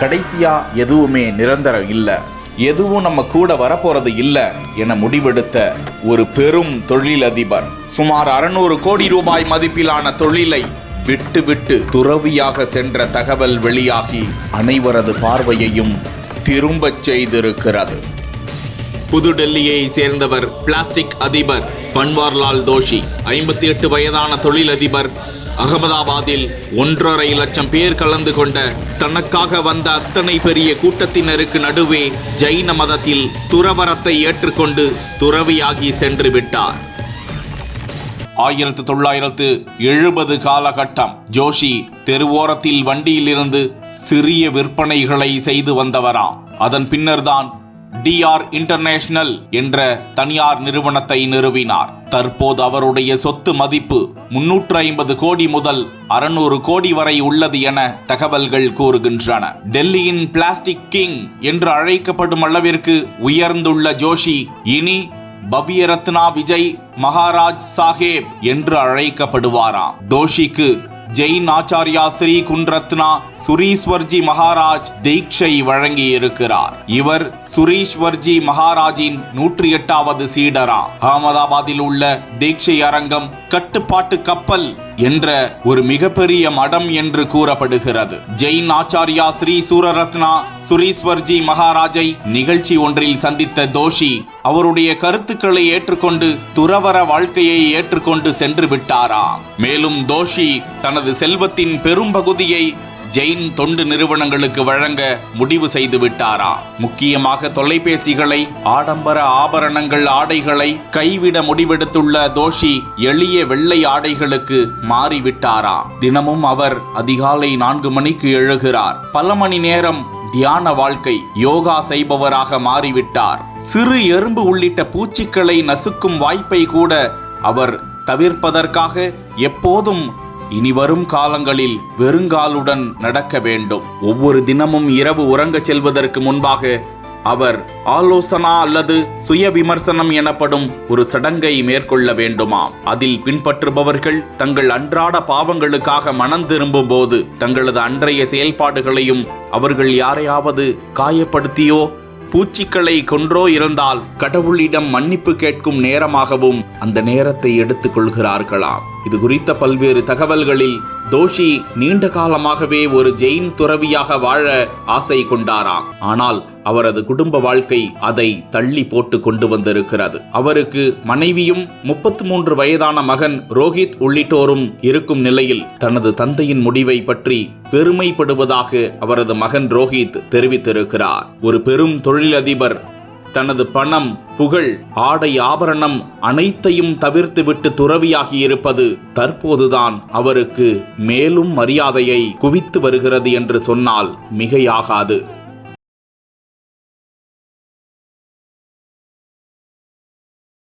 கடைசியா எதுவுமே நிரந்தரம் இல்ல, எதுவும் நம்ம கூட வரப்போறது இல்ல என முடிவெடுத்த ஒரு பெரும் தொழிலதிபர் சுமார் 600 கோடி ரூபாய் மதிப்பிலான தொழிலை விட்டு துறவியாக சென்ற தகவல் வெளியாகி அனைவரது பார்வையையும் திரும்பச் செய்திருக்கிறது. புதுடெல்லியை சேர்ந்தவர் பிளாஸ்டிக் அதிபர் பன்வார்லால் தோஷி. 58 வயதான தொழிலதிபர் அகமதாபாத்தில் 1.5 லட்சம் பேர் கலந்து கொண்ட தனக்காக வந்த அத்தனை பெரிய கூட்டத்தினருக்கு நடுவே ஜைன மதத்தில் துறவரத்தை ஏற்றுக்கொண்டு துறவியாகி சென்று விட்டார். 1970 காலகட்டம். ஜோஷி தெருவோரத்தில் வண்டியிலிருந்து சிறிய விற்பனைகளை செய்து வந்தவராம். அதன் பின்னர்தான் DR இன்டர்நேஷனல் என்ற தனியார் நிறுவனத்தை நிறுவினார். தற்போது அவருடைய சொத்து மதிப்பு 350 கோடி முதல் 600 கோடி வரை உள்ளது என தகவல்கள் கூறுகின்றன. டெல்லியின் பிளாஸ்டிக் கிங் என்று அழைக்கப்படும் அளவிற்கு உயர்ந்துள்ள ஜோஷி இனி பபியரத்னா விஜய் மகாராஜ் சாஹேப் என்று அழைக்கப்படுவாராம். தோஷிக்கு ஜெயின் ஆச்சாரியா ஸ்ரீ குன்ரத்னா சுரீஸ்வர்ஜி மகாராஜ் தீட்சை வழங்கி இருக்கிறார். இவர் சுரீஸ்வர்ஜி மகாராஜின் 108வது சீடராம். அகமதாபாத்தில் உள்ள தீட்சை அரங்கம் கட்டுப்பாட்டு கப்பல் என்ற ஒரு மிகப்பெரிய மடம் என்று கூறப்படுகிறது. ஜெயின் ஆச்சாரியா ஸ்ரீ சூரரத்னா சுரீஸ்வர்ஜி மகாராஜை நிகழ்ச்சி ஒன்றில் சந்தித்த தோஷி அவருடைய கருத்துக்களை ஏற்றுக்கொண்டு துறவர வாழ்க்கையை ஏற்றுக்கொண்டு சென்று விட்டாராம். மேலும் தோஷி தனது செல்வத்தின் பெரும் பகுதியை ஜெயின் தொண்டு நிறுவனங்களுக்கு வழங்க முடிவு செய்து விட்டாராம். முக்கியமாக தொலைபேசிகளை, ஆடம்பர ஆபரணங்கள், ஆடைகளை கைவிட முடிவெடுத்துள்ள தோஷி எளிய வெள்ளை ஆடைகளுக்கு மாறிவிட்டாராம். தினமும் அவர் அதிகாலை 4 மணிக்கு எழுகிறார். பல மணி நேரம் தியான வாழ்க்கை, யோகா செய்பவராக மாறிவிட்டார். சிறு எறும்பு உள்ளிட்ட பூச்சிகளை நசுக்கும் வாய்ப்பை கூட அவர் தவிர்ப்பதற்காக எப்போதும் இனி வரும் காலங்களில் வெறுங்காலுடன் நடக்க வேண்டும். ஒவ்வொரு தினமும் இரவு உறங்கச் செல்வதற்கு முன்பாக அவர் ஆலோசனா அல்லது சுய விமர்சனம் எனப்படும் ஒரு சடங்கை மேற்கொள்ள வேண்டுமாம். அதில் பின்பற்றுபவர்கள் தங்கள் அன்றாட பாவங்களுக்காக மனம் திரும்பும் போது தங்களது அன்றைய செயல்பாடுகளையும் அவர்கள் யாரையாவது காயப்படுத்தியோ பூச்சிகளை கொன்றோ இருந்தால் கடவுளிடம் மன்னிப்பு கேட்கும் நேரமாகவும் அந்த நேரத்தை எடுத்துக் கொள்கிறார்களாம். இது குறித்த பல்வேறு தகவல்களில் தோஷி நீண்ட காலமாகவே ஒரு ஜெயின் துறவியாக வாழ ஆசை கொண்டாராம். ஆனால் அவரது குடும்ப வாழ்க்கை அதை தள்ளி போட்டு கொண்டு வந்திருக்கிறது. அவருக்கு மனைவியும் 33 வயதான மகன் ரோஹித் உள்ளிட்டோரும் இருக்கும் நிலையில் தனது தந்தையின் முடிவை பற்றி பெருமைப்படுவதாக அவரது மகன் ரோஹித் தெரிவித்திருக்கிறார். ஒரு பெரும் தொழிலதிபர் தனது பணம், புகழ், ஆடை, ஆபரணம் அனைத்தையும் தவிர்த்துவிட்டு துறவியாகி இருப்பது தற்போதுதான் அவருக்கு மேலும் மரியாதையை குவித்து வருகிறது என்று சொன்னால் மிகையாகாது.